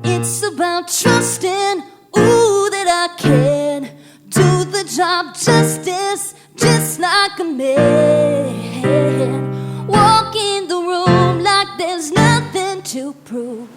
It's about trusting, ooh, that I can do the job justice, just like a man. Walk in the room like there's nothing to prove.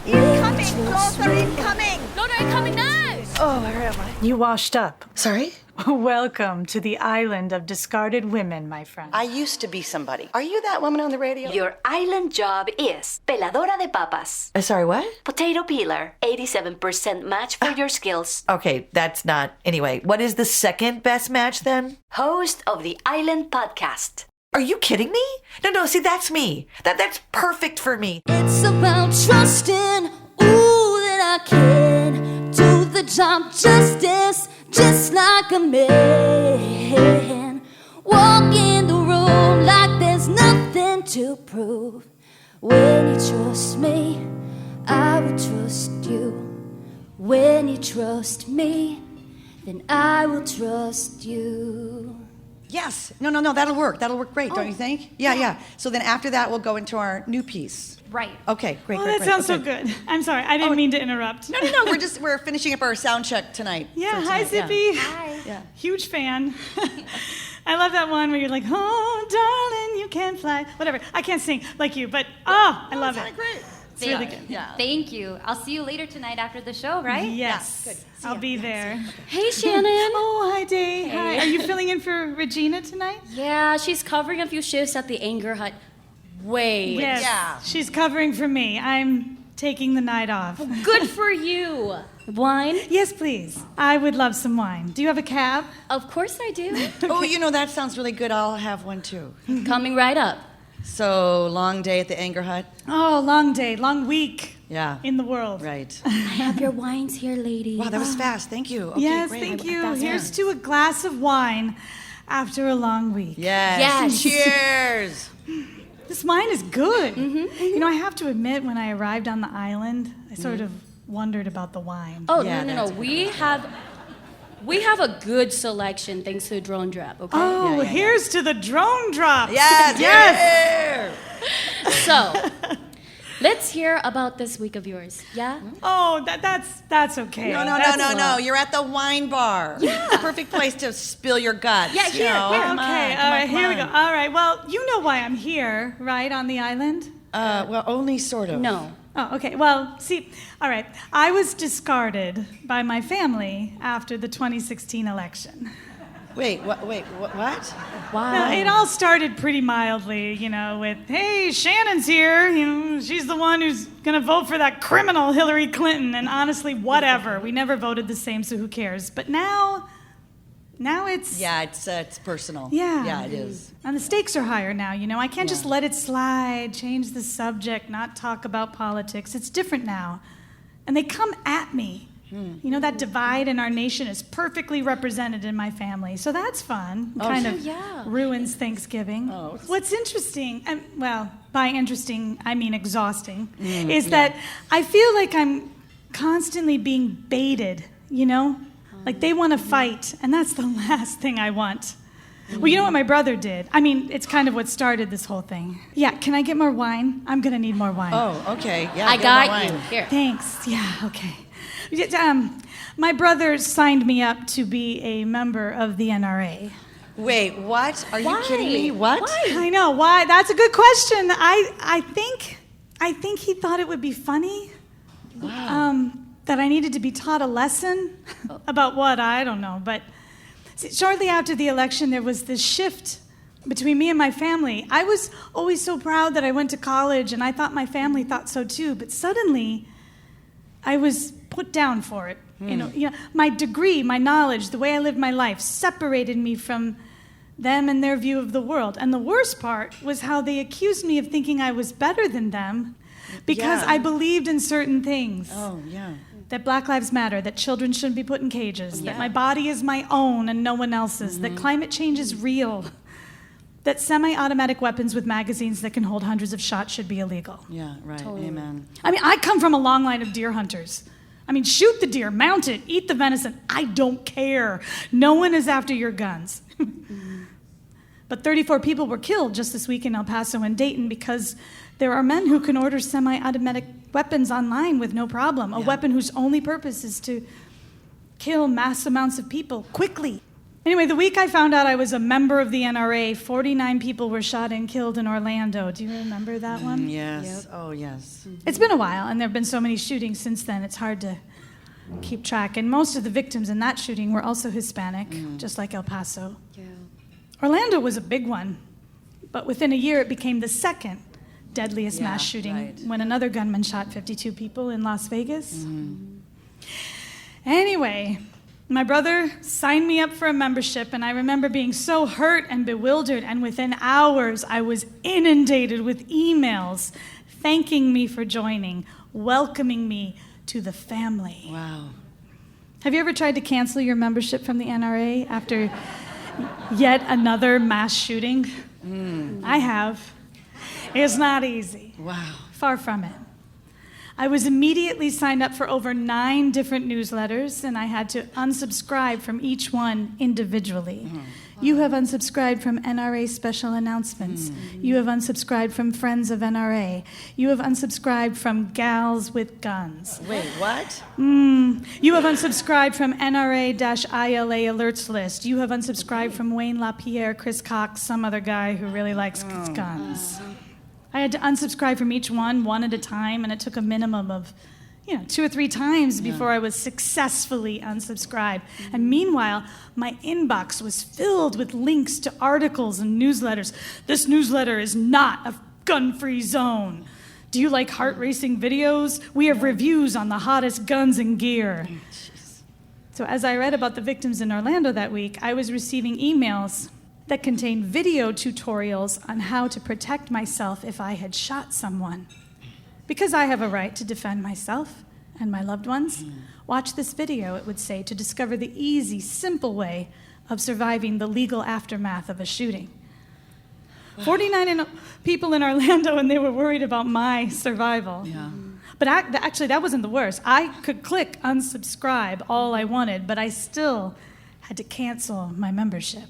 Incoming! Closer incoming! No, they're coming now! Oh, where am I? You washed up. Sorry? Welcome to the island of discarded women, my friend. I used to be somebody. Are you that woman on the radio? Your island job is peladora de papas. Sorry, what? Potato peeler. 87% match for your skills. Okay, that's not... Anyway, what is the second best match then? Host of the Island Podcast. Are you kidding me? No, see, that's me. That's perfect for me. It's about trusting, ooh, that I can do the job justice, just like a man. Walk in the room like there's nothing to prove. When you trust me, I will trust you. When you trust me, then I will trust you. Yes. No, that'll work. That'll work great, don't you think? Yeah. So then after that, we'll go into our new piece. Right. Okay, great. That sounds so good. I'm sorry, I didn't mean to interrupt. No. We're finishing up our sound check tonight. Yeah, hi, Zippy. Hi. Yeah. Huge fan. I love that one where you're like, oh, darling, you can fly. Whatever. I can't sing like you, but I love it. Great. It's really good. Yeah. Thank you. I'll see you later tonight after the show, right? Yes. Yeah, good. I'll be there. Hey, Shanan. Oh, hi, Day. Hi. Are you filling in for Regina tonight? Yeah, she's covering a few shifts at the Anger Hut. Wait. Yes. Yeah. She's covering for me. I'm taking the night off. Good for you. Wine? Yes, please. I would love some wine. Do you have a cab? Of course I do. Oh, that sounds really good. I'll have one too. Coming right up. So, long day at the Anger Hut? Oh, long day, long week. Yeah. In the world. Right. I have your wines here, lady. Wow, that was fast. Thank you. Okay, Yes, great. thank you. That's Here's fine. to a glass of wine after a long week. Yes. Yes. Cheers. This wine is good. Mm-hmm. I have to admit, when I arrived on the island, I sort of wondered about the wine. Oh, Yeah, no. that's We have a good selection thanks to Drone Drop, okay? Oh, yeah. here's to the drone drop. Yes. So, let's hear about this week of yours, yeah? Oh, that's okay. No. You're at the wine bar. Yeah. The perfect place to spill your guts. Yeah, here. Come Okay, on, all right, come here we go. on. All right, well, you know why I'm here, right, on the island? Well, only sort of. No. Oh, okay. Well, see, all right. I was discarded by my family after the 2016 election. Wait, what? Wow. Now, it all started pretty mildly, with, hey, Shanan's here. She's the one who's going to vote for that criminal Hillary Clinton. And honestly, whatever. We never voted the same, so who cares? But now it's... Yeah, it's personal. Yeah. Yeah, it is. And the stakes are higher now, I can't just let it slide, change the subject, not talk about politics. It's different now. And they come at me. That divide in our nation is perfectly represented in my family. So that's fun. Kind of ruins Thanksgiving. Oh. What's interesting, by interesting, I mean exhausting, is that I feel like I'm constantly being baited, Like they want to fight, and that's the last thing I want. Well, you know what my brother did? I mean, it's kind of what started this whole thing. Yeah, can I get more wine? I'm going to need more wine. Oh, okay. Yeah, I get got more you. wine. Here. Thanks. Yeah, okay. My brother signed me up to be a member of the NRA. Wait, what? Are you kidding me? What? Why? I know, why? That's a good question. I think he thought it would be funny. Wow. That I needed to be taught a lesson about what, I don't know. But see, shortly after the election, there was this shift between me and my family. I was always so proud that I went to college, and I thought my family thought so too. But suddenly, I was put down for it. My degree, my knowledge, the way I lived my life separated me from them and their view of the world. And the worst part was how they accused me of thinking I was better than them because I believed in certain things. Oh, yeah. That Black Lives Matter, that children shouldn't be put in cages, that my body is my own and no one else's, that climate change is real, that semi-automatic weapons with magazines that can hold hundreds of shots should be illegal. Yeah, right. Totally. Amen. I mean, I come from a long line of deer hunters. I mean, shoot the deer, mount it, eat the venison. I don't care. No one is after your guns. But 34 people were killed just this week in El Paso and Dayton because there are men who can order semi-automatic weapons online with no problem. A weapon whose only purpose is to kill mass amounts of people quickly. Anyway, the week I found out I was a member of the NRA, 49 people were shot and killed in Orlando. Do you remember that one? Yes. Yep. Oh, yes. It's been a while, and there have been so many shootings since then, it's hard to keep track. And most of the victims in that shooting were also Hispanic, just like El Paso. Yeah. Orlando was a big one, but within a year it became the second deadliest mass shooting when another gunman shot 52 people in Las Vegas. Anyway, my brother signed me up for a membership, and I remember being so hurt and bewildered, and within hours I was inundated with emails thanking me for joining, welcoming me to the family. Wow. Have you ever tried to cancel your membership from the NRA after yet another mass shooting? I have. It's not easy. Wow. Far from it. I was immediately signed up for over 9 different newsletters, and I had to unsubscribe from each one individually. You have unsubscribed from NRA special announcements. You have unsubscribed from Friends of NRA. You have unsubscribed from Gals with Guns. Wait, what? You have unsubscribed from NRA-ILA alerts list. You have unsubscribed from Wayne LaPierre, Chris Cox, some other guy who really likes guns. I had to unsubscribe from each one at a time, and it took a minimum of 2 or 3 times before I was successfully unsubscribed. And meanwhile, my inbox was filled with links to articles and newsletters. This newsletter is not a gun-free zone. Do you like heart-racing videos? We have reviews on the hottest guns and gear. So as I read about the victims in Orlando that week, I was receiving emails that contained video tutorials on how to protect myself if I had shot someone. Because I have a right to defend myself and my loved ones, watch this video, it would say, to discover the easy, simple way of surviving the legal aftermath of a shooting. 49 people in Orlando, and they were worried about my survival. Yeah. But actually, that wasn't the worst. I could click unsubscribe all I wanted, but I still had to cancel my membership.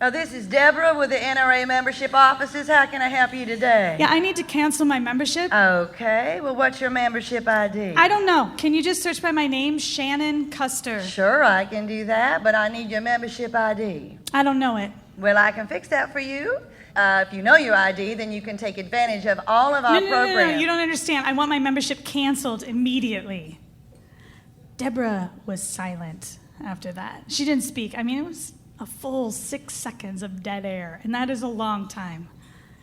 This is Deborah with the NRA membership offices. How can I help you today? Yeah, I need to cancel my membership. Okay, well, what's your membership ID? I don't know. Can you just search by my name, Shanan Custer? Sure, I can do that, but I need your membership ID. I don't know it. Well, I can fix that for you. If you know your ID, then you can take advantage of all of our programs. No, you don't understand. I want my membership canceled immediately. Deborah was silent after that. She didn't speak. I mean, it was a full 6 seconds of dead air, and that is a long time.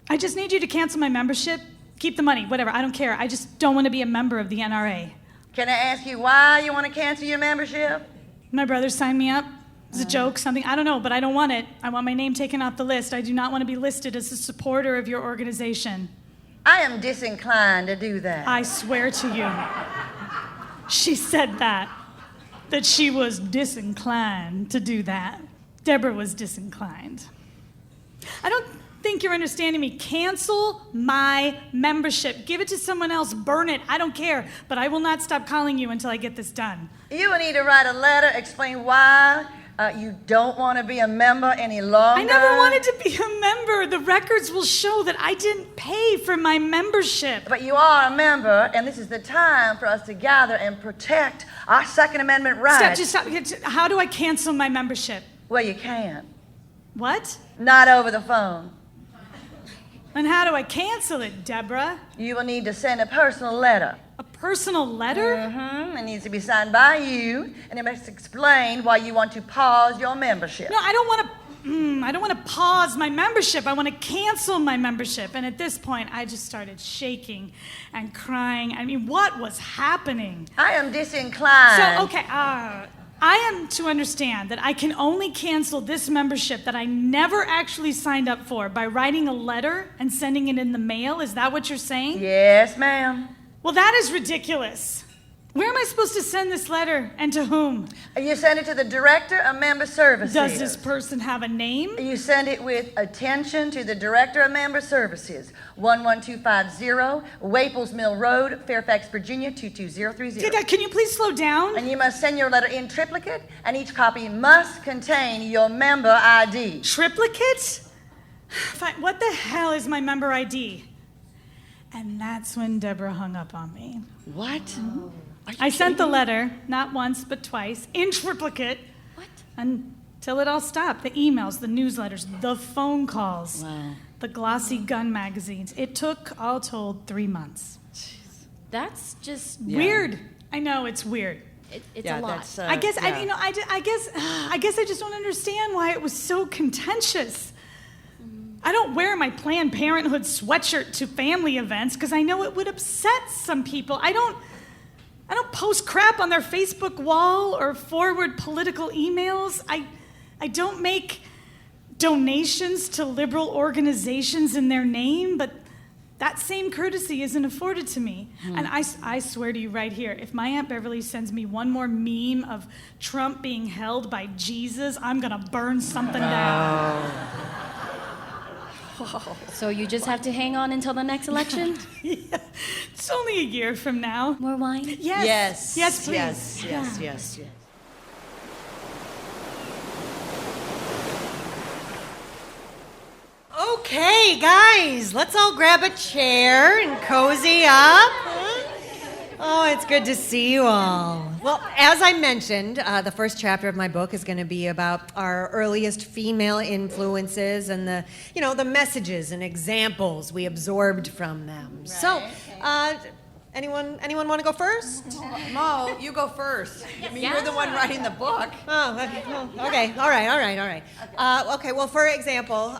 I just need you to cancel my membership. Keep the money, whatever, I don't care. I just don't want to be a member of the NRA. Can I ask you why you want to cancel your membership? My brother signed me up. It's a joke, something, I don't know, but I don't want it. I want my name taken off the list. I do not want to be listed as a supporter of your organization. I am disinclined to do that. I swear to you. She said that she was disinclined to do that. Deborah was disinclined. I don't think you're understanding me. Cancel my membership. Give it to someone else. Burn it. I don't care. But I will not stop calling you until I get this done. You will need to write a letter, explain why you don't want to be a member any longer. I never wanted to be a member. The records will show that I didn't pay for my membership. But you are a member, and this is the time for us to gather and protect our Second Amendment rights. Stop. How do I cancel my membership? Well, you can't. What? Not over the phone. And how do I cancel it, Deborah? You will need to send a personal letter. A personal letter? It needs to be signed by you, and it must explain why you want to pause your membership. No, I don't want to pause my membership. I want to cancel my membership. And at this point, I just started shaking and crying. I mean, what was happening? I am disinclined. So, okay, I am to understand that I can only cancel this membership that I never actually signed up for by writing a letter and sending it in the mail? Is that what you're saying? Yes, ma'am. Well, that is ridiculous. Where am I supposed to send this letter, and to whom? You send it to the Director of Member Services. Does this person have a name? You send it with attention to the Director of Member Services, 11250 Waples Mill Road, Fairfax, Virginia, 22030. Can you please slow down? And you must send your letter in triplicate, and each copy must contain your member ID. Triplicate? Fine. What the hell is my member ID? And that's when Deborah hung up on me. What? I sent the letter, not once, but twice, in triplicate. What? Until it all stopped. The emails, the newsletters, the phone calls, the glossy gun magazines. It took, all told, 3 months. That's just Weird. I know, it's weird. it's a lot. I guess I guess I just don't understand why it was so contentious. I don't wear my Planned Parenthood sweatshirt to family events because I know it would upset some people. I don't post crap on their Facebook wall or forward political emails. I don't make donations to liberal organizations in their name, but that same courtesy isn't afforded to me. And I swear to you right here, if my Aunt Beverly sends me one more meme of Trump being held by Jesus, I'm gonna burn something down. So you just have to hang on until the next election? Yeah. It's only a year from now. More wine? Yes. Yes, please. Yes. Okay, guys, let's all grab a chair and cozy up. Oh, it's good to see you all. Well, as I mentioned, the first chapter of my book is going to be about our earliest female influences and the messages and examples we absorbed from them. Right. So, anyone want to go first? Mo, you go first. I mean, you're the one writing the book. Okay. All right. Okay, well, for example,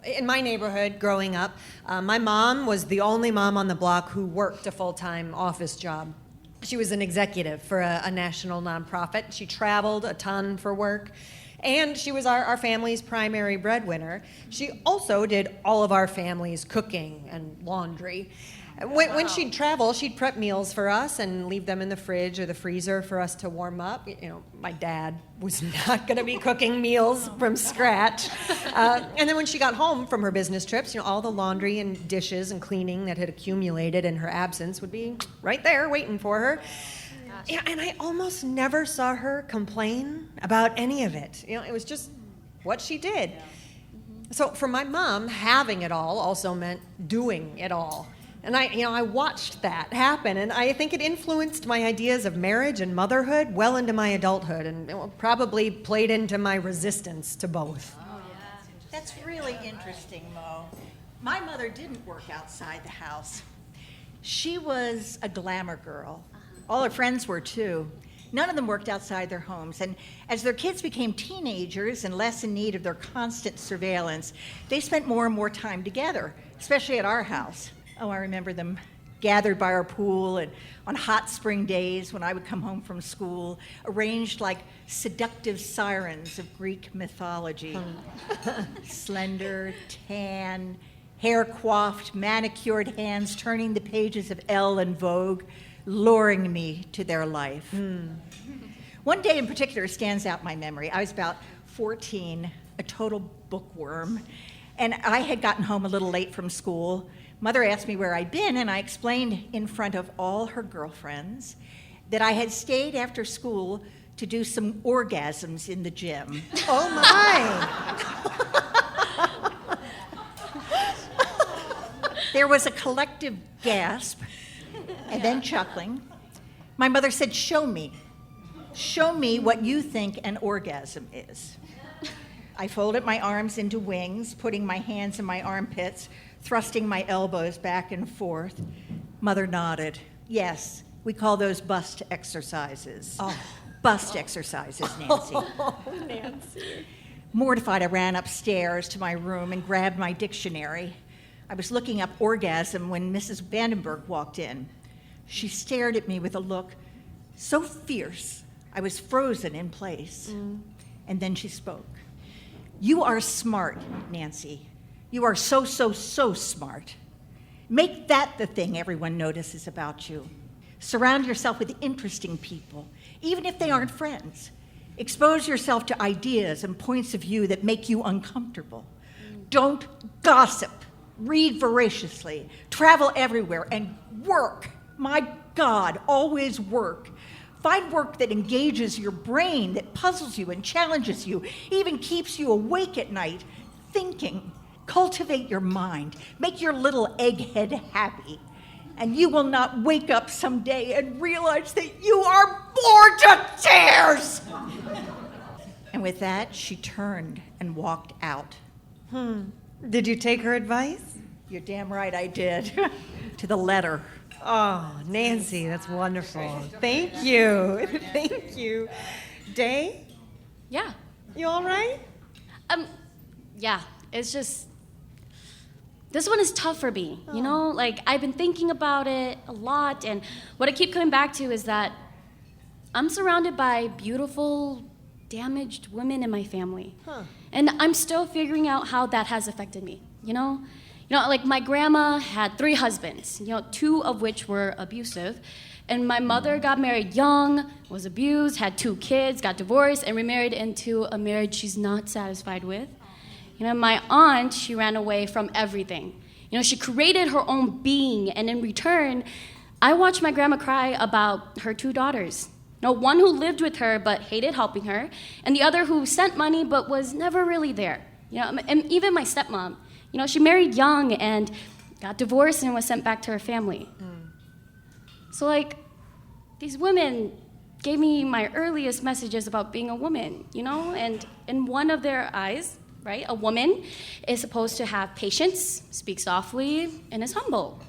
in my neighborhood growing up, my mom was the only mom on the block who worked a full-time office job. She was an executive for a national nonprofit. She traveled a ton for work, and she was our family's primary breadwinner. She also did all of our family's cooking and laundry. When she'd travel, she'd prep meals for us and leave them in the fridge or the freezer for us to warm up. You know, my dad was not going to be cooking meals from scratch. And then when she got home from her business trips, all the laundry and dishes and cleaning that had accumulated in her absence would be right there waiting for her. Yeah, and I almost never saw her complain about any of it. It was just what she did. So for my mom, having it all also meant doing it all. And I watched that happen, and I think it influenced my ideas of marriage and motherhood well into my adulthood, and it probably played into my resistance to both. Oh, yeah. That's really interesting, Mo. My mother didn't work outside the house. She was a glamour girl. All her friends were too. None of them worked outside their homes, and as their kids became teenagers and less in need of their constant surveillance, they spent more and more time together, especially at our house. Oh, I remember them gathered by our pool and on hot spring days when I would come home from school, arranged like seductive sirens of Greek mythology. Slender, tan, hair coiffed, manicured hands turning the pages of Elle and Vogue, luring me to their life. One day in particular stands out in my memory. I was about 14, a total bookworm, and I had gotten home a little late from school. Mother asked me where I'd been, and I explained in front of all her girlfriends that I had stayed after school to do some orgasms in the gym. Oh my! There was a collective gasp, and then chuckling. My mother said, "Show me. Show me what you think an orgasm is." I folded my arms into wings, putting my hands in my armpits, thrusting my elbows back and forth. Mother nodded. Yes, we call those bust exercises. Oh. Bust exercises, Nancy. Oh, Nancy. Mortified, I ran upstairs to my room and grabbed my dictionary. I was looking up orgasm when Mrs. Vandenberg walked in. She stared at me with a look so fierce, I was frozen in place. And then she spoke. "You are smart, Nancy. You are so smart. Make that the thing everyone notices about you. Surround yourself with interesting people, even if they aren't friends. Expose yourself to ideas and points of view that make you uncomfortable. Don't gossip. Read voraciously. Travel everywhere and work. My God, always work. Find work that engages your brain, that puzzles you and challenges you, even keeps you awake at night, thinking. cultivate your mind, make your little egghead happy, and you will not wake up someday and realize that you are bored to tears. And with that, she turned and walked out. Did you take her advice? You're damn right I did. To the letter. Oh, Nancy, that's wonderful. Thank you. Thank you. Day? Yeah. You all right? Yeah, it's just, this one is tough for me, you know? Like, I've been thinking about it a lot, and what I keep coming back to is that I'm surrounded by beautiful, damaged women in my family. And I'm still figuring out how that has affected me, you know? You know, like, my grandma had 3 husbands, you know, 2 of which were abusive. And my mother got married young, was abused, had 2 kids, got divorced, and remarried into a marriage she's not satisfied with. You know, my aunt, she ran away from everything. You know, she created her own being, and in return, I watched my grandma cry about her 2 daughters. You know, one who lived with her but hated helping her, and the other who sent money but was never really there. You know, and even my stepmom, you know, she married young and got divorced and was sent back to her family. So, like, these women gave me my earliest messages about being a woman, you know? And in one of their eyes, right, a woman is supposed to have patience, speak softly, and is humble.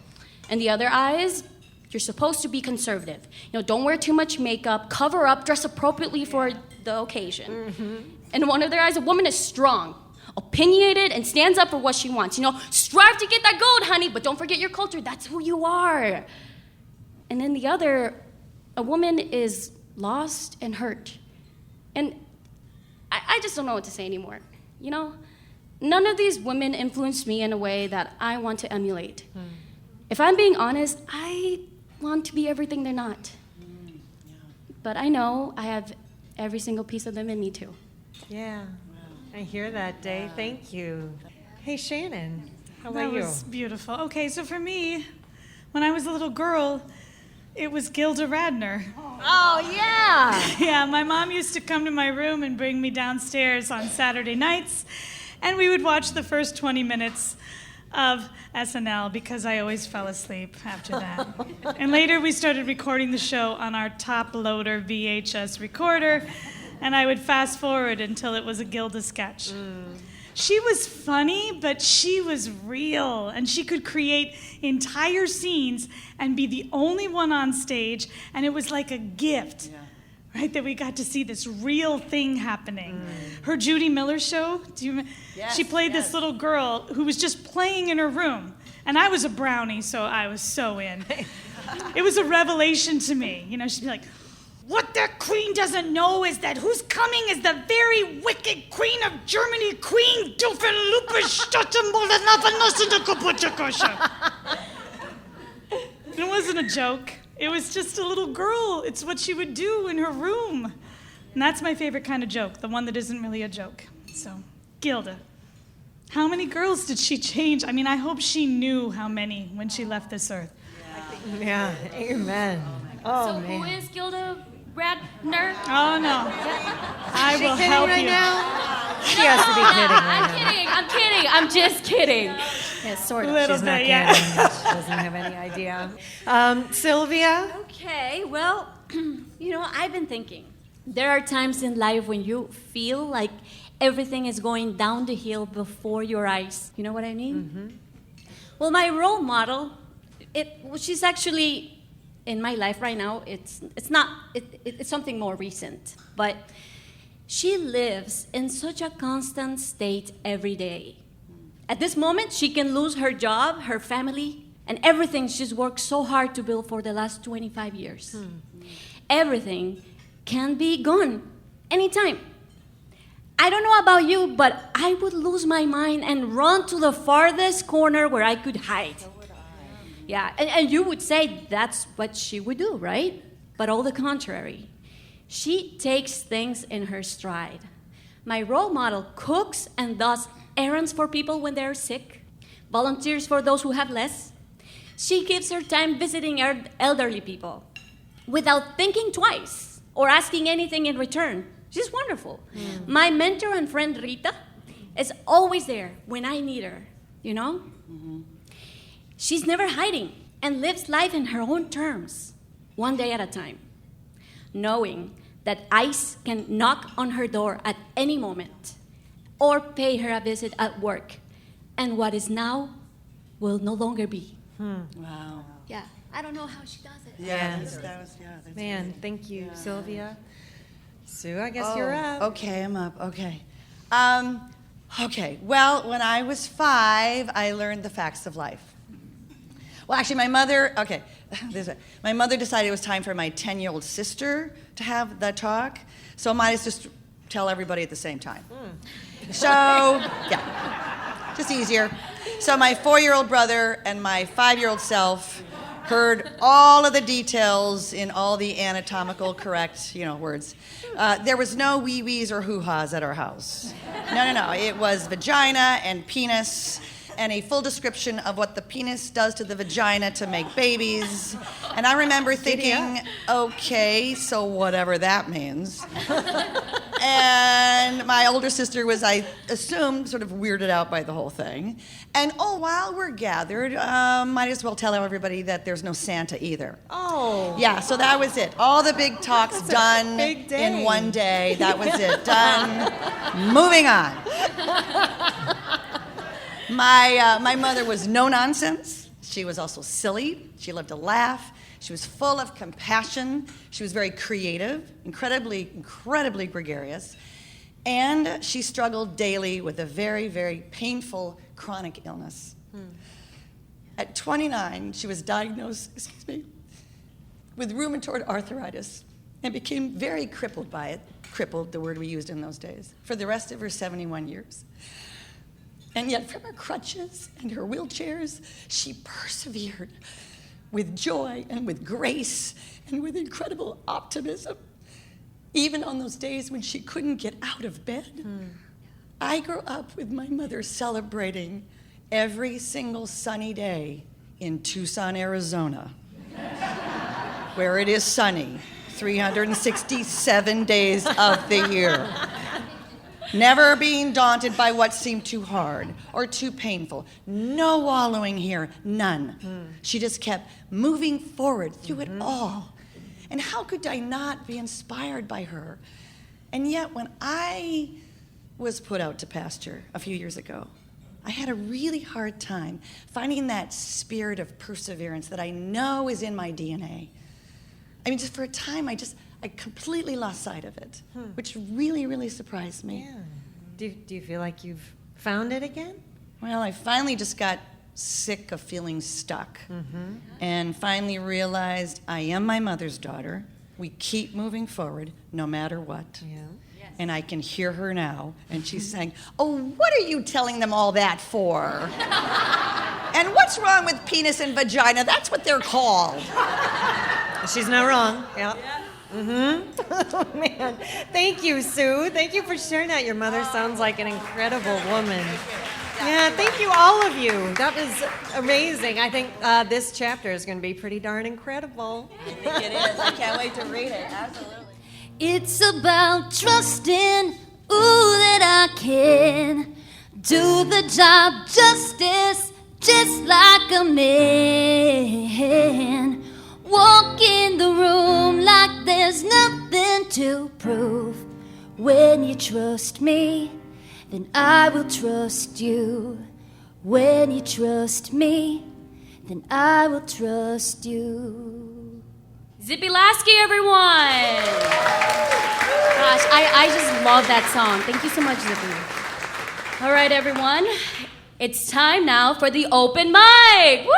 In the other eyes, you're supposed to be conservative. You know, don't wear too much makeup, cover up, dress appropriately for the occasion. In one of their eyes, a woman is strong, opinionated, and stands up for what she wants. You know, strive to get that gold, honey, but don't forget your culture. That's who you are. And then the other, a woman is lost and hurt. And I just don't know what to say anymore, you know? None of these women influenced me in a way that I want to emulate. If I'm being honest, I want to be everything they're not. But I know I have every single piece of them in me too. Yeah. I hear that, Day. Thank you. Hey, Shanan, how about you? That was beautiful. Okay, so for me, when I was a little girl, it was Gilda Radner. Oh, yeah. Yeah, my mom used to come to my room and bring me downstairs on Saturday nights, and we would watch the first 20 minutes of SNL because I always fell asleep after that. And later we started recording the show on our top loader VHS recorder, and I would fast forward until it was a Gilda sketch. She was funny, but she was real, and she could create entire scenes and be the only one on stage, and it was like a gift, right, that we got to see this real thing happening. Her Judy Miller show, she played this little girl who was just playing in her room, and I was a brownie, so I was so in. It was a revelation to me. You know, she'd be like, "What the queen doesn't know is that who's coming is the very wicked queen of Germany, Queen It wasn't a joke. It was just a little girl. It's what she would do in her room. And that's my favorite kind of joke, the one that isn't really a joke. So, Gilda. How many girls did she change? I mean, I hope she knew how many when she left this earth. Yeah, amen. Oh, So man. who is Gilda Radner? Oh, no. I will kidding help right you. now? She has to be kidding right I'm kidding. I'm just kidding. Yeah, sort of. Little She's not bit, kidding. yeah. She doesn't have any idea. Sylvia? Okay, well, you know, I've been thinking. There are times in life when you feel like everything is going down the hill before your eyes. You know what I mean? Well, my role model, she's actually in my life right now. It's something more recent, but she lives in such a constant state every day. At this moment, she can lose her job, her family, and everything she's worked so hard to build for the last 25 years. Everything can be gone anytime. I don't know about you, but I would lose my mind and run to the farthest corner where I could hide. Yeah, and you would say that's what she would do, right? But all the contrary. She takes things in her stride. My role model cooks and does errands for people when they're sick, volunteers for those who have less. She gives her time visiting elderly people without thinking twice or asking anything in return. She's wonderful. My mentor and friend Rita, is always there when I need her, you know? She's never hiding and lives life in her own terms, one day at a time, knowing that ICE can knock on her door at any moment or pay her a visit at work, and what is now will no longer be. Wow. Yeah, I don't know how she does it. Yeah, that's Man, thank you, Silvia. Sue, I guess Oh, you're up. Okay, I'm up. Okay. Okay. Well, when I was 5, I learned the facts of life. Well, actually, my mother. Okay, my mother decided it was time for my 10-year-old sister to have the talk, so I might as just tell everybody at the same time. So, yeah, just easier. So my 4-year-old brother and my 5-year-old self heard all of the details in all the anatomical correct, words. There was no wee-wees or hoo-ha's at our house. No. It was vagina and penis and a full description of what the penis does to the vagina to make babies. And I remember thinking, okay, so whatever that means. And my older sister was, I assumed, sort of weirded out by the whole thing. And while we're gathered, might as well tell everybody that there's no Santa either. Oh. Yeah, so that was it. All the big talks done big day. in one day. That was it. Done. Moving on. My mother was no nonsense. She was also silly. She loved to laugh. She was full of compassion. She was very creative, incredibly gregarious. And she struggled daily with a very, very painful chronic illness. At 29, she was diagnosed, with rheumatoid arthritis and became very crippled by it. Crippled, the word we used in those days, for the rest of her 71 years. And yet from her crutches and her wheelchairs, she persevered with joy and with grace and with incredible optimism, even on those days when she couldn't get out of bed. I grew up with my mother celebrating every single sunny day in Tucson, Arizona, where it is sunny 367 days of the year. Never being daunted by what seemed too hard or too painful. No wallowing here, none. She just kept moving forward through it all. And how could I not be inspired by her? And yet when I was put out to pasture a few years ago, I had a really hard time finding that spirit of perseverance that I know is in my DNA. I mean, just for a time, I completely lost sight of it, which really, really surprised me. Yeah. Do you feel like you've found it again? Well, I finally just got sick of feeling stuck and finally realized I am my mother's daughter. We keep moving forward no matter what. Yeah. And I can hear her now, and she's saying, "Oh, what are you telling them all that for? And what's wrong with penis and vagina? That's what they're called." She's not wrong. Yeah. Oh, man. Thank you, Sue. Thank you for sharing that. Your mother sounds like an incredible woman. Yeah, thank you, all of you. That was amazing. I think this chapter is going to be pretty darn incredible. I think it is. I can't wait to read it. Absolutely. It's about trusting, that I can do the job justice just like a man. Walk in the room like there's nothing to prove. When you trust me, then I will trust you. When you trust me, then I will trust you. Zippy Laske, everyone! Gosh, I just love that song. Thank you so much, Zippy. All right, everyone. It's time now for the open mic. Woo!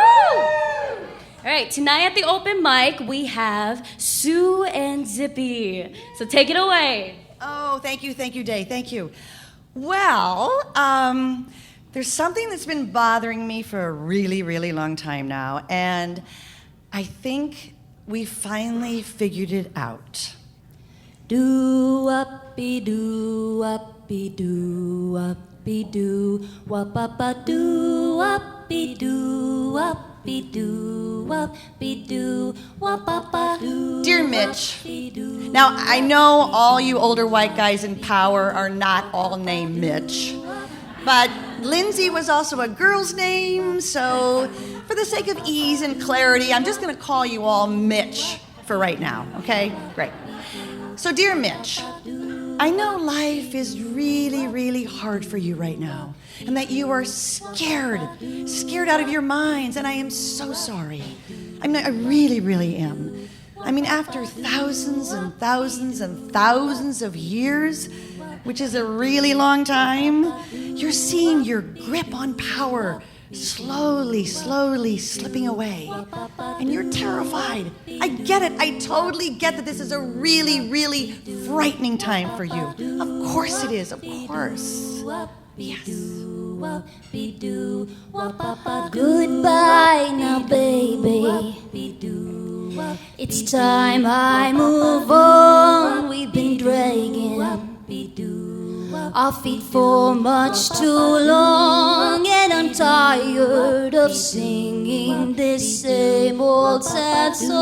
All right, tonight at the open mic, we have Sue and Zippy. So take it away. Oh, thank you, Day. Thank you. Well, there's something that's been bothering me for a really, really long time now, and I think we finally figured it out. Do-up-be-do-up-be-do-up-be-do, wap-a-ba-do-up-be-do-up-be-do, wap-a-ba-do. Dear Mitch, now I know all you older white guys in power are not all named Mitch, But Lindsay was also a girl's name, so for the sake of ease and clarity, I'm just going to call you all Mitch for right now, okay? Great. So, dear Mitch, I know life is really, really hard for you right now, and that you are scared out of your minds, and I am so sorry. I mean, I really, really am. I mean, after thousands and thousands and thousands of years, which is a really long time, you're seeing your grip on power slowly slipping away. And you're terrified. I get it. I totally get that this is a really, really frightening time for you. Of course it is. Of course. Yes. Goodbye now, baby. It's time I move on. We've been dragging our feet for much too long, and I'm tired of singing this same old sad song.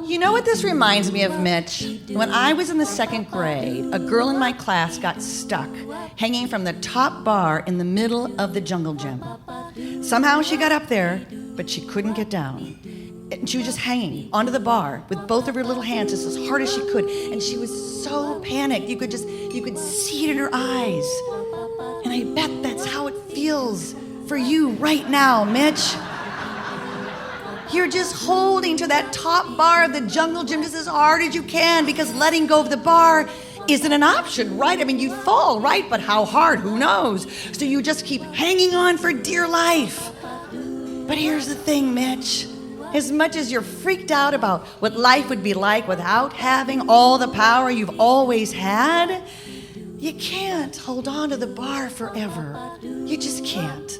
You know what this reminds me of, Mitch? When I was in the 2nd grade, a girl in my class got stuck hanging from the top bar in the middle of the jungle gym. Somehow she got up there, but she couldn't get down. And she was just hanging onto the bar with both of her little hands just as hard as she could. And she was so panicked. You could see it in her eyes. And I bet that's how it feels for you right now, Mitch. You're just holding to that top bar of the jungle gym just as hard as you can, because letting go of the bar isn't an option, right? I mean, you'd fall, right? But how hard? Who knows? So you just keep hanging on for dear life. But here's the thing, Mitch. As much as you're freaked out about what life would be like without having all the power you've always had, you can't hold on to the bar forever. You just can't.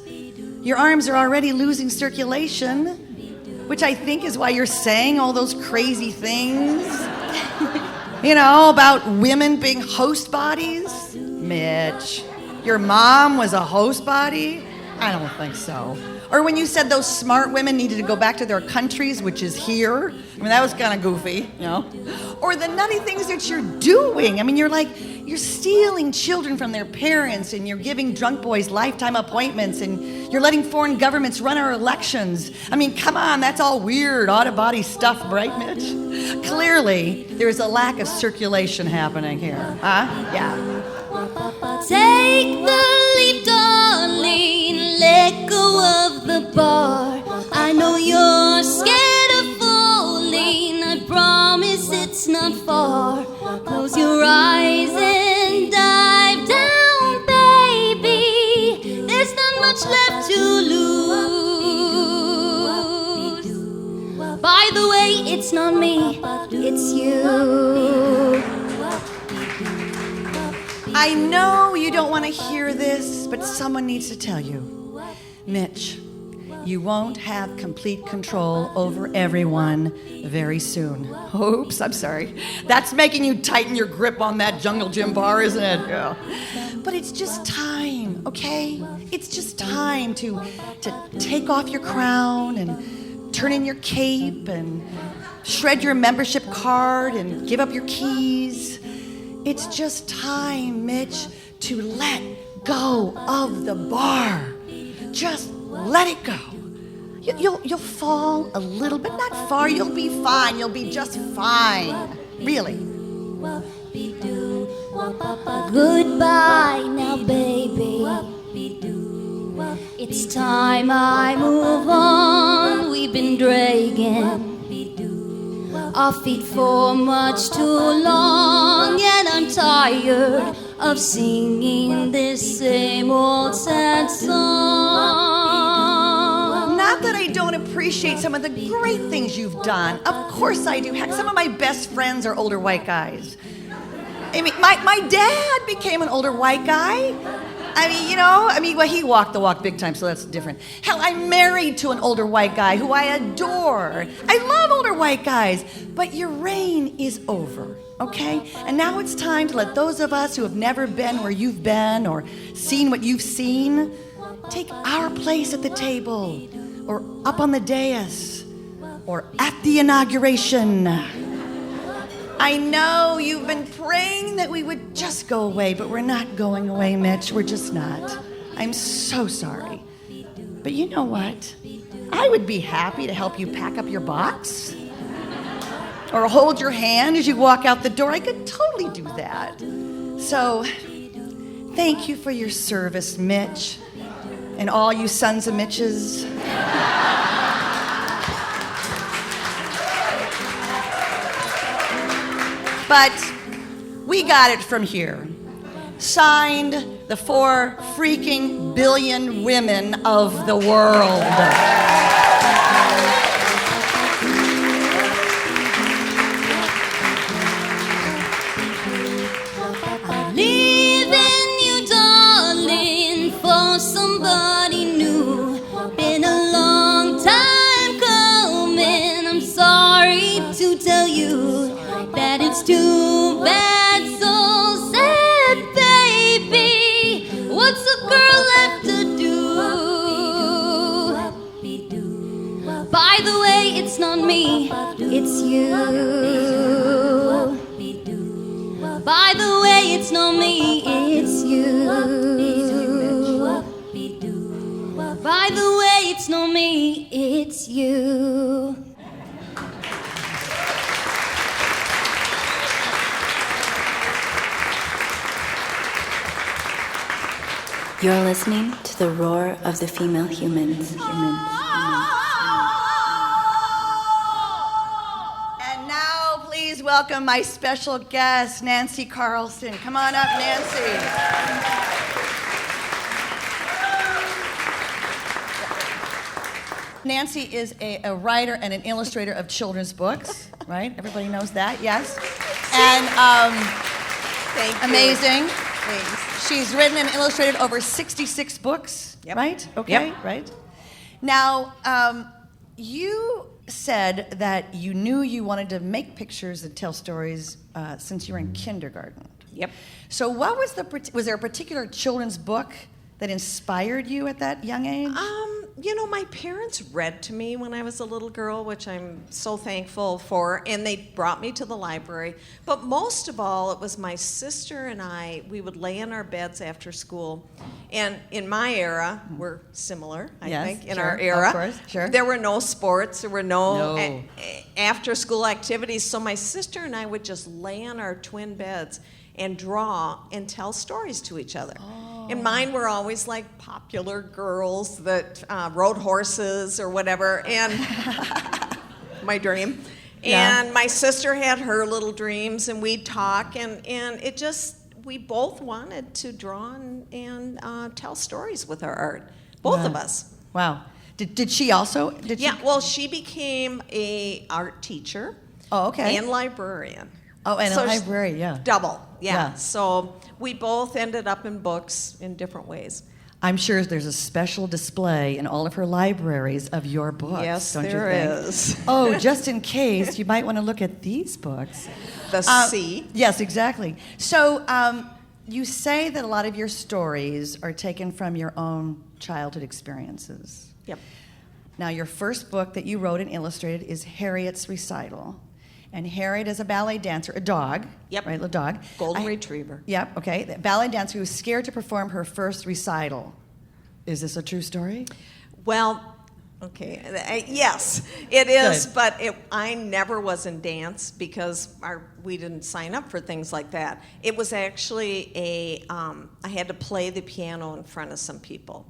Your arms are already losing circulation, which I think is why you're saying all those crazy things. You know, about women being host bodies. Mitch, your mom was a host body? I don't think so. Or when you said those smart women needed to go back to their countries, which is here. I mean, that was kind of goofy, you know. Or the nutty things that you're doing. I mean, you're stealing children from their parents, and you're giving drunk boys lifetime appointments, and you're letting foreign governments run our elections. I mean, come on, that's all weird, out-of-body stuff, right, Mitch? Clearly, there's a lack of circulation happening here, huh? Yeah. Take the leap, darling, let go of the bar. I know you're scared of falling, I promise it's not far. Close your eyes and dive down, baby. There's not much left to lose. By the way, it's not me, it's you. I know you don't want to hear this, but someone needs to tell you. Mitch, you won't have complete control over everyone very soon. Oops, I'm sorry. That's making you tighten your grip on that jungle gym bar, isn't it? Yeah. But it's just time, okay? It's just time to take off your crown and turn in your cape and shred your membership card and give up your keys. It's just time, Mitch, to let go of the bar. Just let it go. You'll fall a little bit, not far. You'll be fine. You'll be just fine. Really. Goodbye now, baby. It's time I move on. We've been dragging our feet for much too long, and I'm tired of singing this same old sad song. Not that I don't appreciate some of the great things you've done. Of course I do. Heck, some of my best friends are older white guys. I mean, my dad became an older white guy. Well, he walked the walk big time, so that's different. Hell, I'm married to an older white guy who I adore. I love older white guys. But your reign is over, okay? And now it's time to let those of us who have never been where you've been or seen what you've seen take our place at the table or up on the dais or at the inauguration. I know you've been praying that we would just go away, but we're not going away, Mitch. We're just not. I'm so sorry. But you know what? I would be happy to help you pack up your box or hold your hand as you walk out the door. I could totally do that. So, thank you for your service, Mitch, and all you sons of Mitches. But we got it from here. Signed, the 4 freaking billion women of the world. I'm leaving you, darling, for somebody new. Been a long time coming. I'm sorry to tell you that it's too bad, so sad, baby. What's a girl left to do? By the way, it's not me, it's you. By the way, it's not me, it's you. By the way, it's not me, it's you. You're listening to the roar of the female humans. And now, please welcome my special guest, Nancy Carlson. Come on up, Nancy. Nancy is a writer and an illustrator of children's books, right? Everybody knows that, yes? And Thank you. amazing. Thanks. She's written and illustrated over 66 books, right? Okay, Yep. right. Now, you said that you knew you wanted to make pictures and tell stories since you were in kindergarten. Yep. So what was there a particular children's book that inspired you at that young age? You know, my parents read to me when I was a little girl, which I'm so thankful for, and they brought me to the library. But most of all, it was my sister and I, we would lay in our beds after school. And in my era, we're similar, I Yes, think, in sure, our era. of course, sure. There were no sports, there were no, No. after-school activities, so my sister and I would just lay on our twin beds and draw and tell stories to each other. And mine were always like popular girls that rode horses or whatever, and my dream. Yeah. And my sister had her little dreams, and we'd talk, and it just, we both wanted to draw and tell stories with our art, both of us. Wow. Did she also? Yeah, well, she became a art teacher. Oh, okay. And librarian. Oh, and So a she- library, yeah. Double, yeah. Yeah. So we both ended up in books in different ways. I'm sure there's a special display in all of her libraries of your books, Yes, don't there you think? is. Oh, just in case, you might want to look at these books. The C. Yes, exactly. So you say that a lot of your stories are taken from your own childhood experiences. Yep. Now, your first book that you wrote and illustrated is Harriet's Recital. And Harriet is a ballet dancer, a dog. Yep. Right, a dog. Golden Retriever. Yep, okay. The ballet dancer who was scared to perform her first recital. Is this a true story? Well, okay, yes, it is, Good. but I never was in dance because we didn't sign up for things like that. It was actually I had to play the piano in front of some people.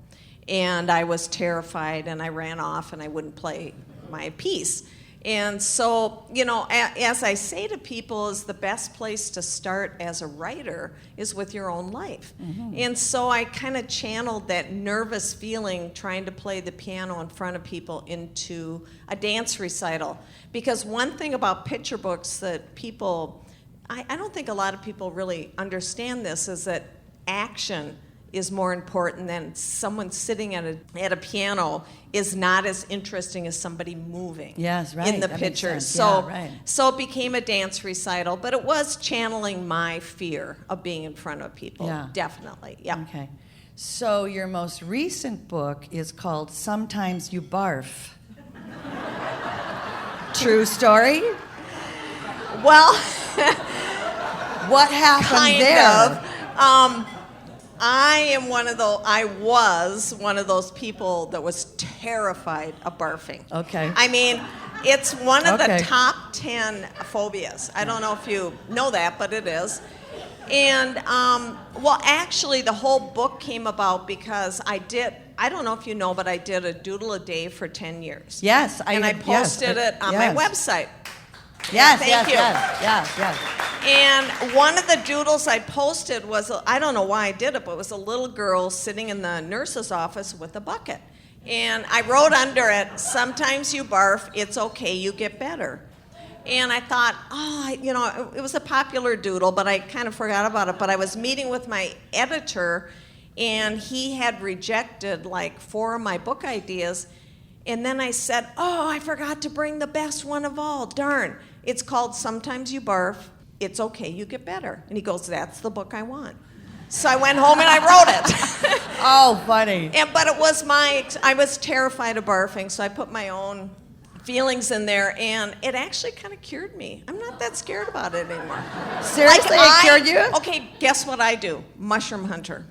And I was terrified, and I ran off, and I wouldn't play my piece. And so, you know, as I say to people, is the best place to start as a writer is with your own life. Mm-hmm. And so I kind of channeled that nervous feeling trying to play the piano in front of people into a dance recital. Because one thing about picture books that people, I don't think a lot of people really understand this, is that action is more important than someone sitting at a piano is not as interesting as somebody moving Yes, right. in the That makes picture. sense. So, Yeah, right. so it became a dance recital, but it was channeling my fear of being in front of people. Yeah. Definitely, yeah. Okay. So your most recent book is called Sometimes You Barf. True story? Well, What happened kind there? of. I was one of those people that was terrified of barfing. Okay. I mean, it's one of Okay. the top 10 phobias. I don't know if you know that, but it is. And, well, actually, the whole book came about because I don't know if you know, but I did a doodle a day for 10 years. Yes. And I posted it on my website. Yes, Thank yes, you. yes. And one of the doodles I posted was, I don't know why I did it, but it was a little girl sitting in the nurse's office with a bucket. And I wrote under it, sometimes you barf, it's okay, you get better. And I thought, it was a popular doodle, but I kind of forgot about it. But I was meeting with my editor, and he had rejected like 4 of my book ideas. And then I said, I forgot to bring the best one of all, darn. It's called Sometimes You Barf, It's Okay, You Get Better. And he goes, that's the book I want. So I went home and I wrote it. Oh, funny. But it was I was terrified of barfing, so I put my own feelings in there, and it actually kind of cured me. I'm not that scared about it anymore. Seriously, it cured you? Okay, guess what I do? Mushroom hunter.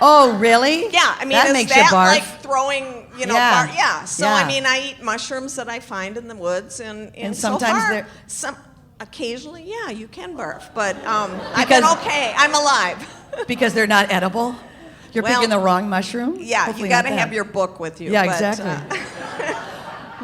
Oh, really? Yeah, I mean, that is makes that you barf. like throwing, Yeah. So, Yeah. I mean, I eat mushrooms that I find in the woods, and sometimes so they're... occasionally, yeah, you can barf, but I've been okay. I'm alive. Because they're not edible? You're picking the wrong mushroom? Yeah, Hopefully you got to not have that. your book with you. Yeah, but, exactly.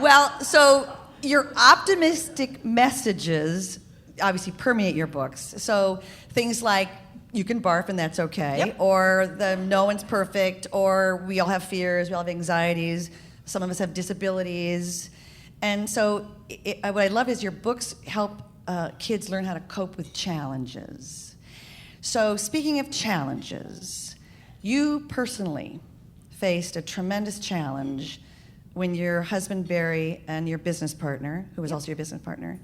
Well, so your optimistic messages obviously permeate your books. So things like you can barf and that's okay, Yep. or the no one's perfect, or we all have fears, we all have anxieties, some of us have disabilities. And so what I love is your books help kids learn how to cope with challenges. So speaking of challenges, you personally faced a tremendous challenge when your husband Barry and your business partner, who was also your business partner,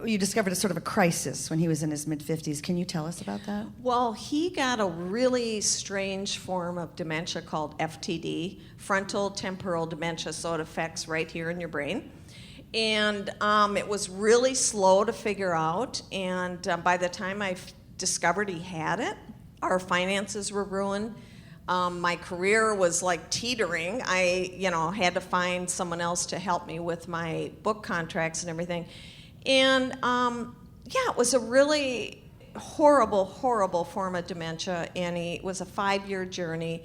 you discovered a sort of a crisis when he was in his mid-50s. Can you tell us about that? Well, he got a really strange form of dementia called FTD, frontal temporal dementia, so it affects right here in your brain. And it was really slow to figure out, and by the time I discovered he had it, our finances were ruined. My career was like teetering. I, had to find someone else to help me with my book contracts and everything. And it was a really horrible, horrible form of dementia, and it was a 5-year journey.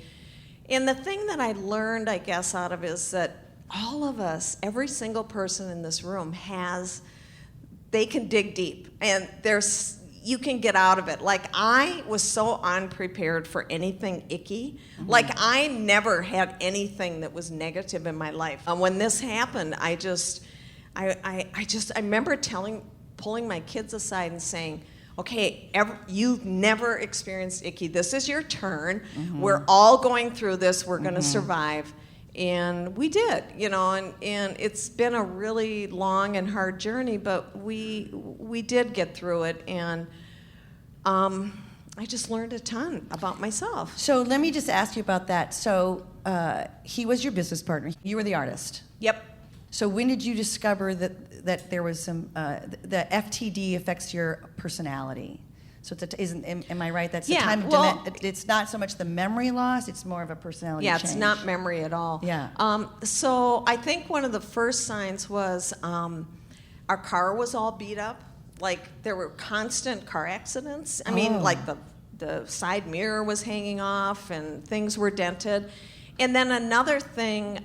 And the thing that I learned, I guess, out of it is that all of us, every single person in this room they can dig deep, and you can get out of it. Like, I was so unprepared for anything icky. Mm-hmm. Like, I never had anything that was negative in my life. When this happened, I remember pulling my kids aside and saying, okay, you've never experienced icky. This is your turn. Mm-hmm. We're all going through this. We're going to survive. And we did, and it's been a really long and hard journey, but we did get through it, and I just learned a ton about myself. So let me just ask you about that. So he was your business partner. You were the artist. Yep. So when did you discover that there was some the FTD affects your personality? So am I right? That's the time of it's not so much the memory loss; it's more of a personality change. Yeah, it's not memory at all. Yeah. So I think one of the first signs was our car was all beat up. Like, there were constant car accidents. I mean, like the side mirror was hanging off and things were dented. And then another thing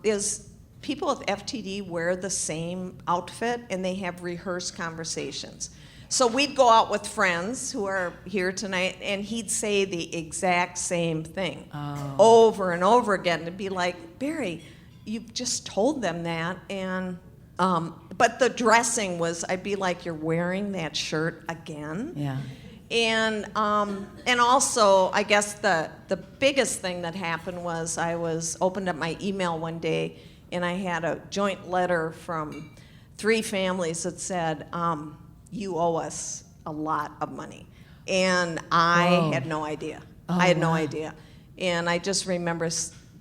is people with FTD wear the same outfit and they have rehearsed conversations. So we'd go out with friends who are here tonight, and he'd say the exact same thing over and over again. It'd be like, Barry, you've just told them that, and but the dressing was, I'd be like, you're wearing that shirt again. Yeah. And also, I guess the biggest thing that happened was I opened up my email one day, and I had a joint letter from 3 families that said, you owe us a lot of money. And I had no idea. I had no idea. And I just remember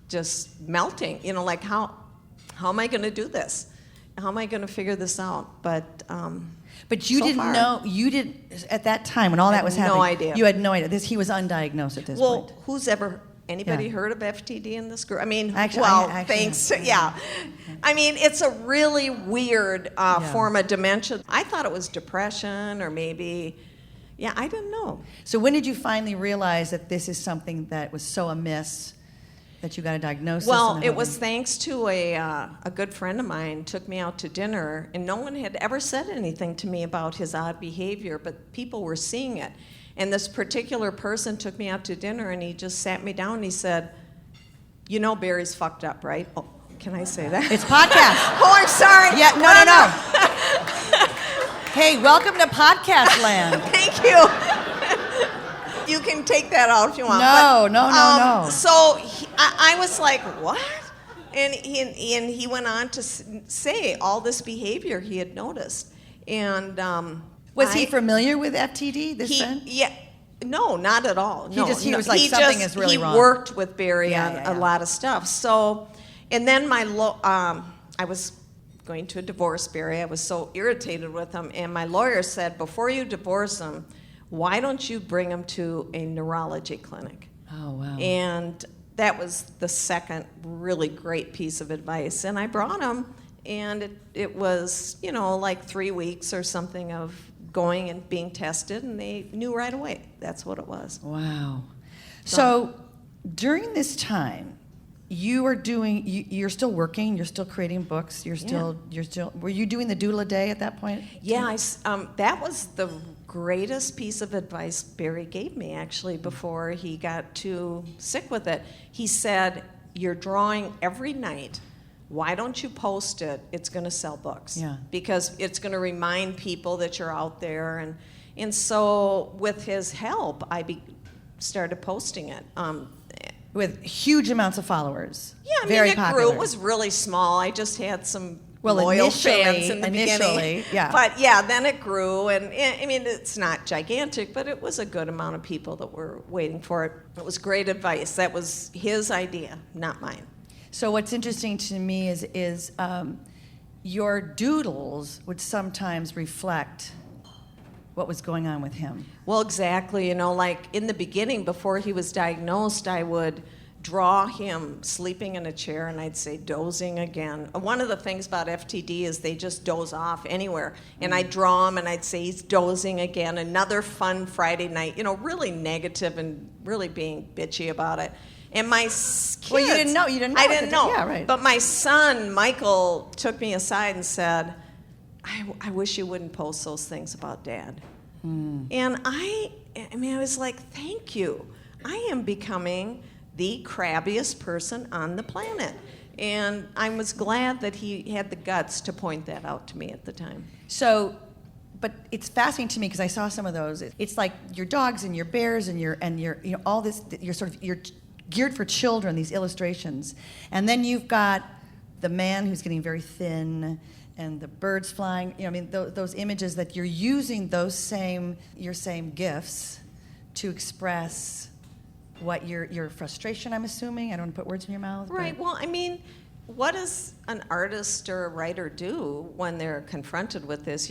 just melting, like, how am I going to do this? how am I going to figure this out? But you so didn't far, know, you did, at that time when all that was happening. no idea. You had no idea. He was undiagnosed at this point. Well, anybody Yeah. heard of FTD in this group? I mean, Actually, thanks. Yeah. I mean, it's a really weird form of dementia. I thought it was depression or maybe, I didn't know. So when did you finally realize that this is something that was so amiss that you got a diagnosis? Well, it was thanks to a good friend of mine took me out to dinner, and no one had ever said anything to me about his odd behavior, but people were seeing it. And this particular person took me out to dinner, and he just sat me down and he said, "You know Barry's fucked up, right?" Oh, can I say that? It's podcast. Oh, I'm sorry. Yeah, no. Hey, welcome to podcast land. Thank you. You can take that out if you want. No. So I was like, what? And he went on to say all this behavior he had noticed. And was he familiar with FTD, this friend? Yeah. No, not at all. He was like, something is really wrong. He worked with Barry on a lot of stuff. So, and then I was going to divorce Barry. I was so irritated with him. And my lawyer said, before you divorce him, why don't you bring him to a neurology clinic? Oh, wow. And that was the second really great piece of advice. And I brought him, and it was, like 3 weeks or something of going and being tested, and they knew right away that's what it was. Wow. So during this time, you're still working, you're still creating books, you're still, were you doing the doodle a day at that point? Yeah, that was the greatest piece of advice Barry gave me, actually, before he got too sick with it. He said, you're drawing every night. Why don't you post it? It's going to sell books. Yeah. Because it's going to remind people that you're out there. And so with his help, I started posting it. With huge amounts of followers. Yeah, I Very mean, it popular. grew. It was really small. I just had some loyal fans in the beginning. Yeah. But yeah, then it grew, and I mean, it's not gigantic, but it was a good amount of people that were waiting for it. It was great advice. That was his idea, not mine. So what's interesting to me is your doodles would sometimes reflect what was going on with him. Well, exactly. Like in the beginning, before he was diagnosed, I would draw him sleeping in a chair, and I'd say dozing again. One of the things about FTD is they just doze off anywhere. And I'd draw him, and I'd say he's dozing again. Another fun Friday night, really negative and really being bitchy about it. And my kids... Well, you didn't know. I didn't know. Yeah, right. But my son, Michael, took me aside and said, I wish you wouldn't post those things about Dad. And I was like, thank you. I am becoming the crabbiest person on the planet. And I was glad that he had the guts to point that out to me at the time. So, but it's fascinating to me because I saw some of those. It's like your dogs and your bears and your all this. You're geared for children. These illustrations, and then you've got the man who's getting very thin, and the birds flying. Those images that you're using your same gifts to express what your frustration, I'm assuming. I don't want to put words in your mouth. Right. Well, I mean, what does an artist or a writer do when they're confronted with this?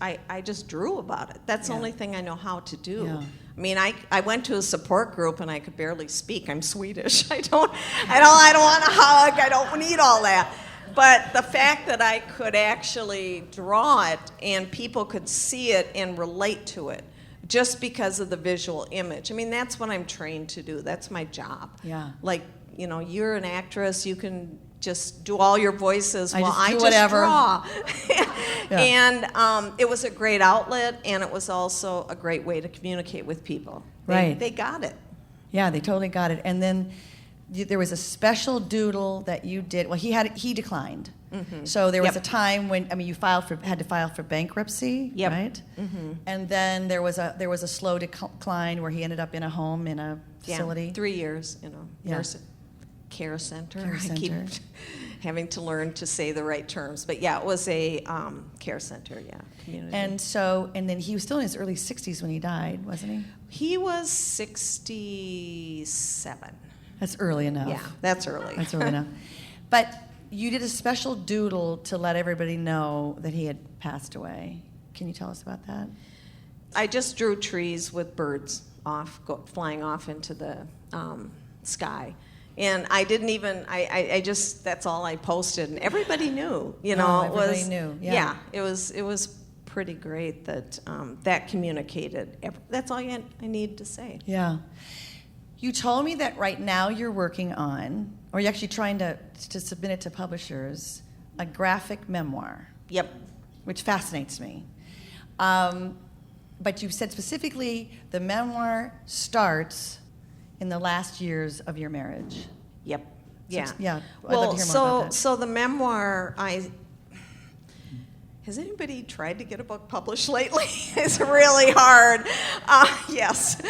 I just drew about it. That's the only thing I know how to do. Yeah. I mean, I went to a support group and I could barely speak. I'm Swedish. I don't want a hug. I don't need all that. But the fact that I could actually draw it and people could see it and relate to it just because of the visual image. I mean, that's what I'm trained to do. That's my job. Yeah. Like, you're an actress. You can just do all your voices. I just whatever. draw. Yeah. And it was a great outlet, and it was also a great way to communicate with people. They got it. Yeah, they totally got it. And then there was a special doodle that you did. Well, he declined. Mm-hmm. So there was a time when you had to file for bankruptcy, right? Mm-hmm. And then there was a slow decline where he ended up in a home in a facility. 3 years, nurse care center. I keep having to learn to say the right terms, but it was a care center, community. And then he was still in his early 60s when he died, wasn't he? He was 67. That's early enough. Yeah, that's early. That's early enough. But you did a special doodle to let everybody know that he had passed away. Can you tell us about that? I just drew trees with birds flying off into the sky. And I didn't even, I just, that's all I posted. And everybody knew, you know. Everybody knew, yeah. It was pretty great that that communicated. That's all I need to say. Yeah. You told me that right now you're working on, or you're actually trying to submit it to publishers, a graphic memoir. Yep. Which fascinates me. But you said specifically the memoir starts in the last years of your marriage. Yep. Yeah. So, yeah. Well, I'd love to hear more about that. so the memoir, has anybody tried to get a book published lately? It's really hard. Yes.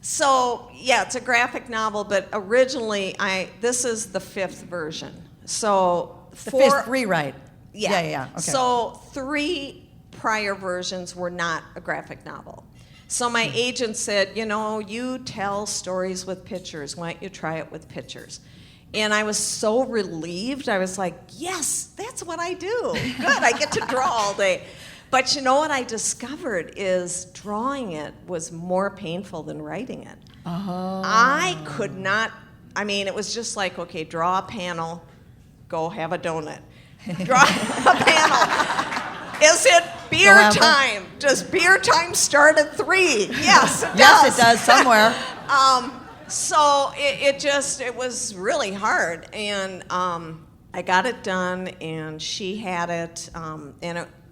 So yeah, it's a graphic novel, but originally this is the 5th version. So the 5th rewrite. Yeah. Okay. So 3 prior versions were not a graphic novel. So my agent said, you know, you tell stories with pictures. Why don't you try it with pictures? And I was so relieved. I was like, yes, that's what I do. Good, I get to draw all day. But you know what I discovered is drawing it was more painful than writing it. Oh. I could not, I mean, it was just like, okay, draw a panel, go have a donut. Draw a panel. Is it beer time? Does beer time start at 3? Yes, it does. Yes, it does somewhere. So it was really hard, and I got it done, and she had it,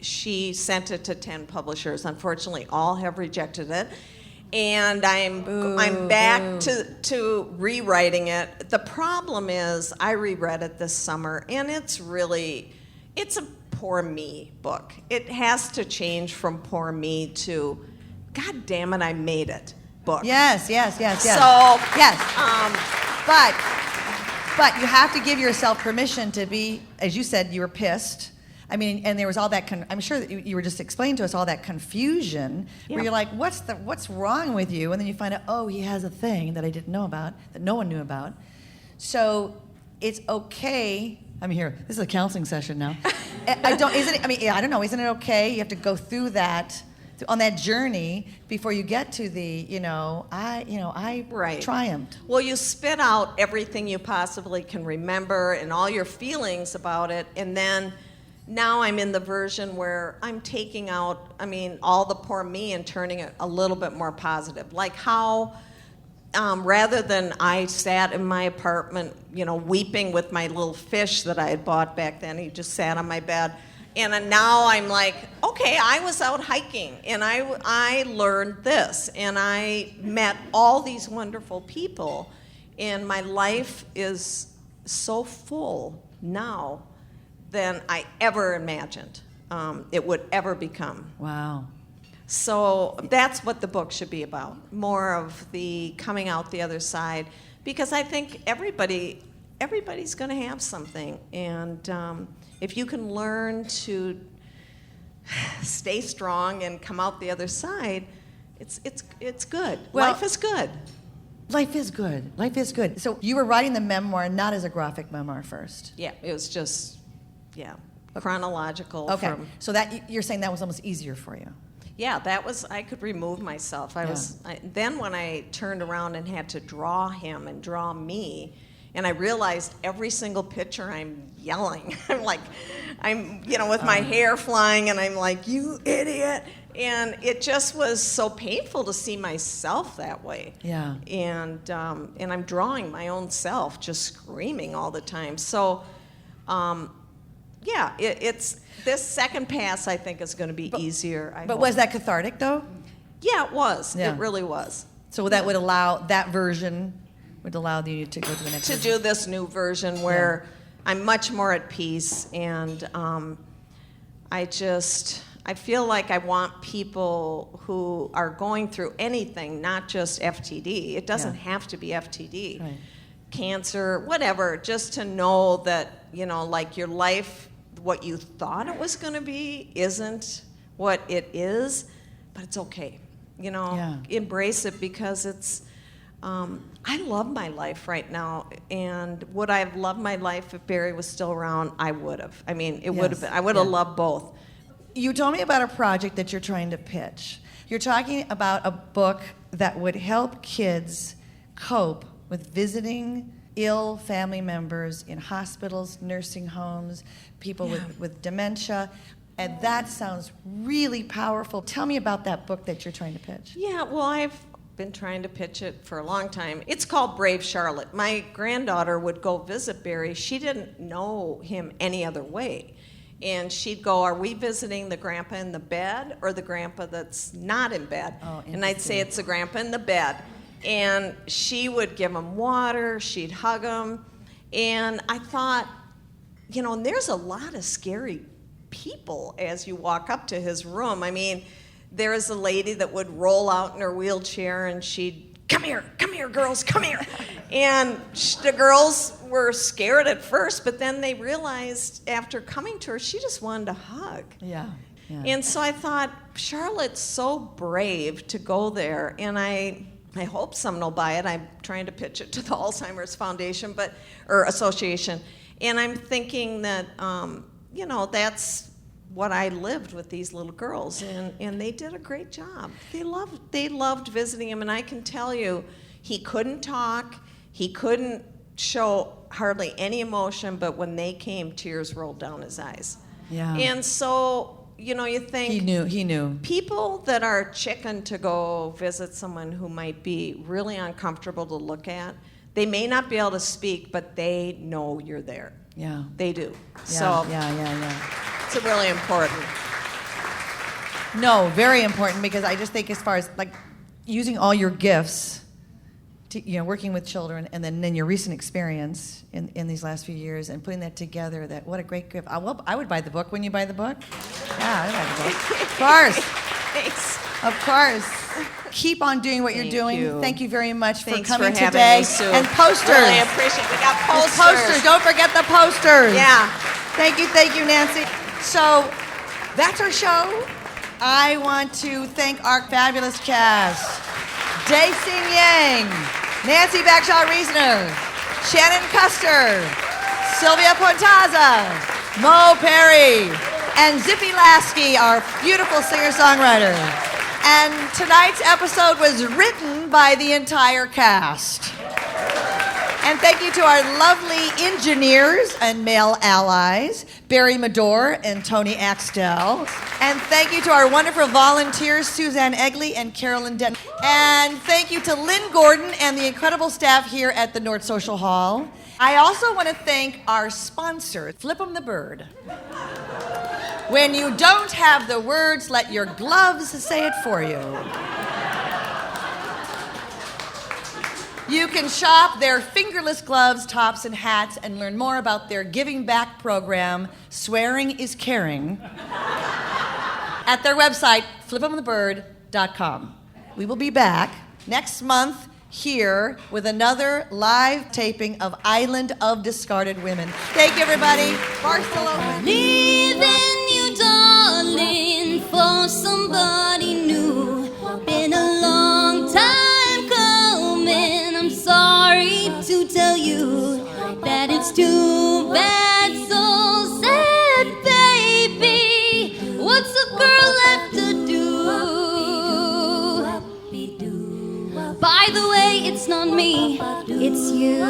she sent it to 10 publishers. Unfortunately, all have rejected it, and I'm back to rewriting it. The problem is I reread it this summer, and it's a poor me book. It has to change from poor me to, God damn it, I made it book. Yes. So yes. But you have to give yourself permission to be, as you said, you were pissed. I mean, and there was all that. I'm sure that you were just explaining to us all that confusion, where you're like, what's wrong with you? And then you find out, oh, he has a thing that I didn't know about, that no one knew about. So it's okay. I'm here. This is a counseling session now. I don't know. Isn't it okay? You have to go through that, on that journey before you get to the, I right. triumphed. Well, you spit out everything you possibly can remember and all your feelings about it, and then now I'm in the version where I'm taking out, all the poor me and turning it a little bit more positive. Like how, rather than I sat in my apartment, weeping with my little fish that I had bought back then, he just sat on my bed. And now I'm like, okay, I was out hiking, and I learned this, and I met all these wonderful people, and my life is so full now than I ever imagined it would ever become. Wow. So that's what the book should be about, more of the coming out the other side, because I think everybody's going to have something, and if you can learn to stay strong and come out the other side, it's good. Well, life is good. Life is good. Life is good. So you were writing the memoir not as a graphic memoir first. Yeah, it was just, chronological. Okay. So that you're saying that was almost easier for you. Yeah, I could remove myself. Then when I turned around and had to draw him and draw me, and I realized every single picture I'm yelling. I'm with my hair flying, and I'm like, you idiot. And it just was so painful to see myself that way. Yeah. And I'm drawing my own self, just screaming all the time. So, it's this second pass, I think, is going to be easier. But was that cathartic, though? Yeah, it was. Yeah. It really was. So that would allow, that version would allow you to go to the next to version. do this new version where I'm much more at peace, and I feel like I want people who are going through anything, not just FTD. It doesn't have to be FTD. Right. Cancer, whatever, just to know that, like your life, what you thought it was going to be isn't what it is, but it's okay. Embrace it, because I love my life right now, and would I have loved my life if Barry was still around? I would have. I mean, it would have been. I would have loved both. You told me about a project that you're trying to pitch. You're talking about a book that would help kids cope with visiting ill family members in hospitals, nursing homes, people with dementia. And that sounds really powerful. Tell me about that book that you're trying to pitch. Yeah, well, I've been trying to pitch it for a long time. It's called Brave Charlotte. My granddaughter would go visit Barry. She didn't know him any other way. And she'd go, are we visiting the grandpa in the bed or the grandpa that's not in bed? Oh, and I'd say it's the grandpa in the bed. And she would give him water, she'd hug him. And I thought, you know, and there's a lot of scary people as you walk up to his room. I mean, there was a lady that would roll out in her wheelchair and she'd, come here, girls, come here. And the girls were scared at first, but then they realized after coming to her, she just wanted to hug. Yeah. And so I thought, Charlotte's so brave to go there, and I hope someone will buy it. I'm trying to pitch it to the Alzheimer's Foundation, or Association. And I'm thinking that, you know, that's what I lived with these little girls, and they did a great job. They loved visiting him, and I can tell you, he couldn't talk, he couldn't show hardly any emotion, but when they came, tears rolled down his eyes. Yeah. And so, you know, you think He knew. people that are chicken to go visit someone who might be really uncomfortable to look at, they may not be able to speak, but they know you're there. Yeah. They do. Yeah, So yeah. it's really important. No, very important, because I just think as far as like using all your gifts, to, you know, working with children, and then your recent experience in these last few years, and putting that together, that what a great gift. I would buy the book. Wouldn't you buy the book? Yeah, I'd buy the book. Of course. Thanks. Of course. Keep on doing what you're doing. you. Thank you very much for Thanks coming for having today. me, Sue. And posters. Really appreciate it. We got There's posters. Don't forget the posters. Yeah. Thank you, Nancy. So that's our show. I want to thank our fabulous cast. Dae-Sing Yang, Nancy Bagshaw-Reisner, Shanan Custer, Silvia Pontaza, Mo Perry, and Zippy Laske, our beautiful singer-songwriter. And tonight's episode was written by the entire cast. And thank you to our lovely engineers and male allies, Barry Madore and Tony Axtell. And thank you to our wonderful volunteers, Suzanne Egley and Carolyn Denton. And thank you to Lynn Gordon and the incredible staff here at the North Social Hall. I also want to thank our sponsor, Flip 'em the Bird. When you don't have the words, let your gloves say it for you. You can shop their fingerless gloves, tops, and hats, and learn more about their giving back program, Swearing is Caring, at their website, flipemthebird.com. We will be back next month here with another live taping of Island of Discarded Women. Thank you, everybody. Bar's still open. Leaving you, darling, for somebody new. Been a long time coming. I'm sorry to tell you that it's too bad, so sad, baby. What's a girl left to do? By the way, it's not me, it's you.